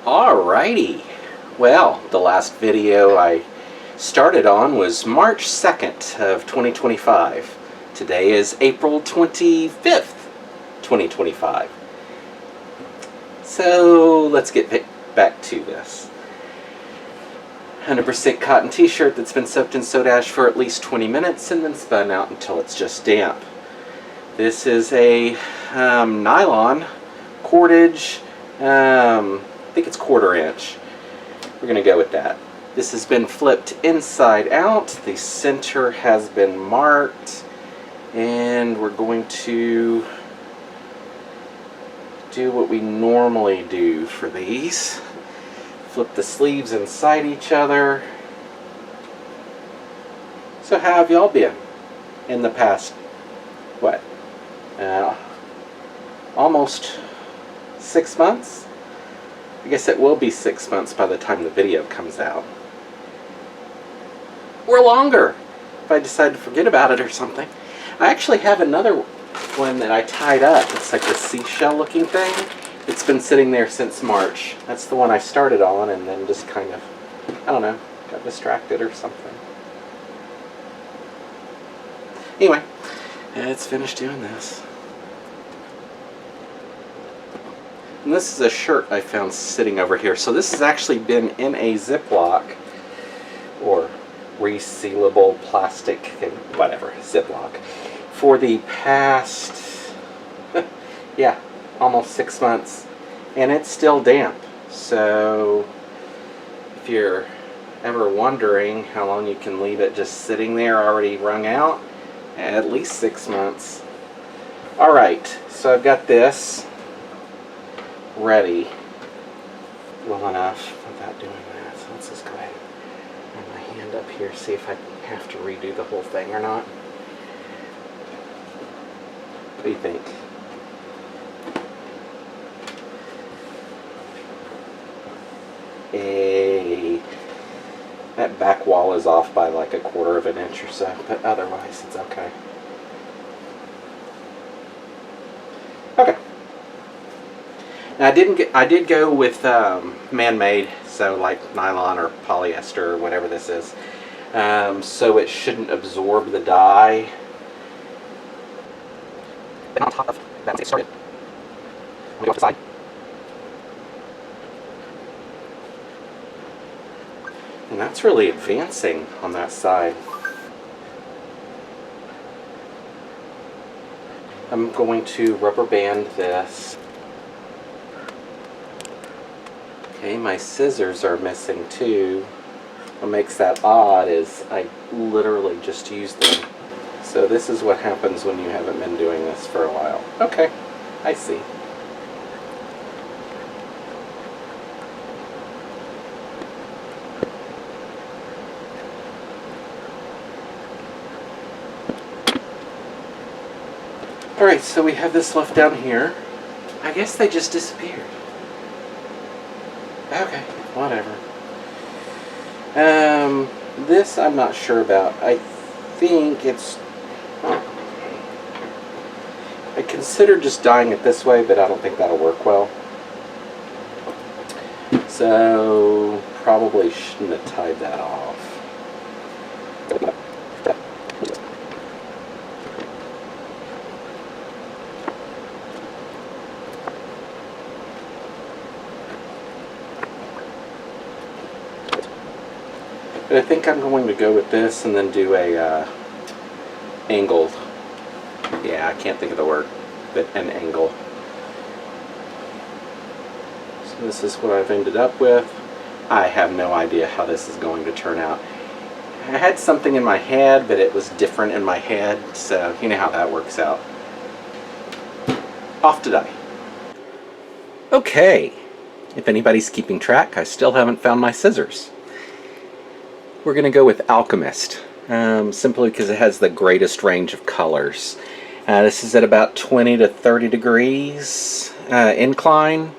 Alrighty, well, the last video I started on was March 2nd of 2025. Today is April 25th, 2025. So let's get back to this. 100% cotton t-shirt that's been soaked in soda ash for at least 20 minutes and then spun out until it's just damp. This is a nylon cordage, I think it's 1/4 inch. We're going to go with that. This has been flipped inside out. The center has been marked. And we're going to do what we normally do for these. Flip the sleeves inside each other. So how have y'all been in the past, what, almost 6 months? I guess it will be 6 months by the time the video comes out. Or longer, if I decide to forget about it or something. I actually have another one that I tied up. It's like a seashell looking thing. It's been sitting there since March. That's the one I started on and then just kind of, I don't know, got distracted or something. Anyway, let's finish doing this. And this is a shirt I found sitting over here. So this has actually been in a Ziploc or resealable plastic thing, whatever, Ziploc, for the past, yeah, almost 6 months. And it's still damp. So if you're ever wondering how long you can leave it just sitting there already wrung out, at least 6 months. Alright, so I've got this ready well enough without doing that. So let's just go ahead and run my hand up here, see if I have to redo the whole thing or not. What do you think? Hey, that back wall is off by like 1/4 of an inch or so, but otherwise it's okay. Okay. Now I did go with man-made, so like nylon or polyester or whatever this is, so it shouldn't absorb the dye. Then on top of that, once it started, I'm going to go to the side. And that's really advancing on that side. I'm going to rubber band this. Okay, my scissors are missing too. What makes that odd is I literally just used them. So this is what happens when you haven't been doing this for a while. Okay, I see. Alright, so we have this left down here. I guess they just disappeared. Okay, whatever. This I'm not sure about. I think it's... I considered just dyeing it this way, but I don't think that'll work well. So, probably shouldn't have tied that off. But I think I'm going to go with this and then do a angled. Yeah, I can't think of the word, but an angle. So this is what I've ended up with. I have no idea how this is going to turn out. I had something in my head, but it was different in my head, so you know how that works out. Off to dye. Okay, if anybody's keeping track, I still haven't found my scissors. We're going to go with Alchemist, simply because it has the greatest range of colors. This is at about 20 to 30 degrees incline.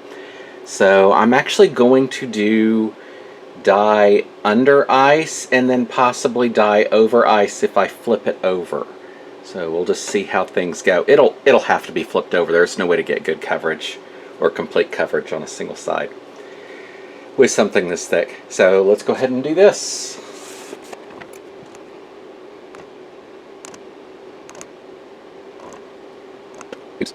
So I'm actually going to do dye under ice and then possibly dye over ice if I flip it over. So we'll just see how things go. It'll have to be flipped over. There's no way to get good coverage or complete coverage on a single side. with something this thick. So let's go ahead and do this. Oops.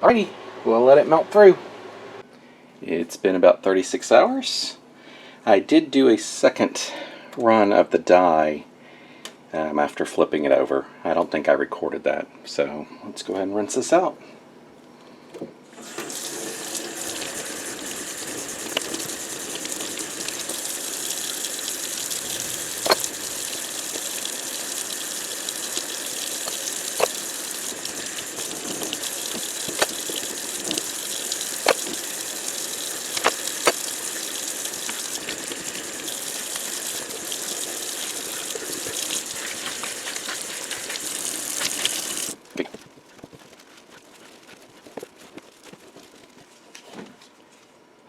Alrighty, we'll let it melt through. It's been about 36 hours. I did do a second run of the dye after flipping it over. I don't think I recorded that, so let's go ahead and rinse this out.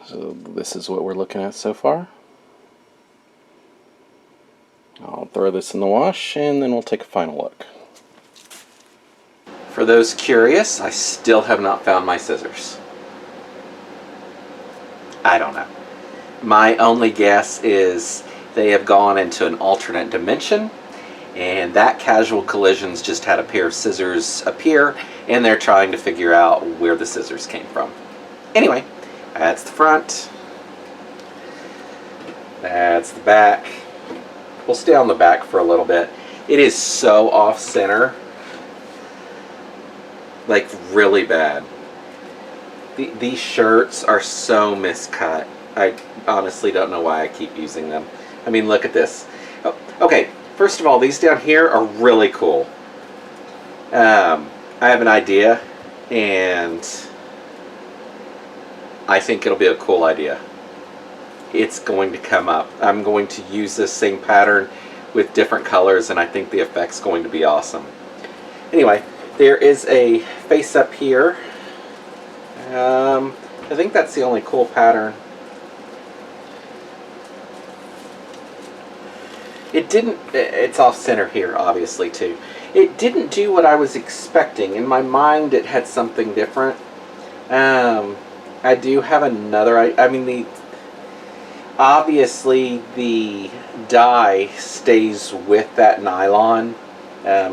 So this is what we're looking at so far. I'll throw this in the wash and then we'll take a final look. For those curious, I still have not found my scissors. I don't know. My only guess is they have gone into an alternate dimension, and that Casual Collisions just had a pair of scissors appear, and they're trying to figure out where the scissors came from. Anyway, that's the front. That's the back. We'll stay on the back for a little bit. It is so off-center. Like, really bad. These shirts are so miscut. I honestly don't know why I keep using them. I mean, look at this. Oh, okay, first of all, these down here are really cool. I have an idea, and I think it'll be a cool idea. It's going to come up. I'm going to use this same pattern with different colors, and I think the effect's going to be awesome. Anyway, there is a face up here. I think that's the only cool pattern. It's off center here, obviously, too. It didn't do what I was expecting. In my mind, it had something different. I do have another, obviously the dye stays with that nylon,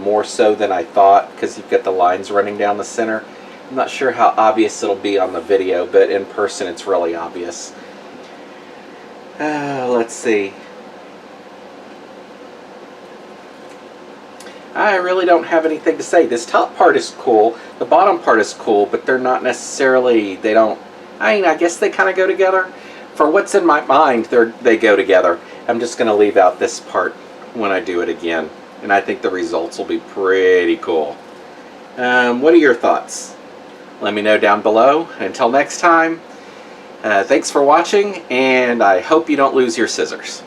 more so than I thought, because you've got the lines running down the center. I'm not sure how obvious it'll be on the video, but in person it's really obvious. Let's see. I really don't have anything to say. This top part is cool, the bottom part is cool, but they're not necessarily, I guess they kind of go together. For what's in my mind, they go together. I'm just going to leave out this part when I do it again, and I think the results will be pretty cool. What are your thoughts? Let me know down below. Until next time, thanks for watching, and I hope you don't lose your scissors.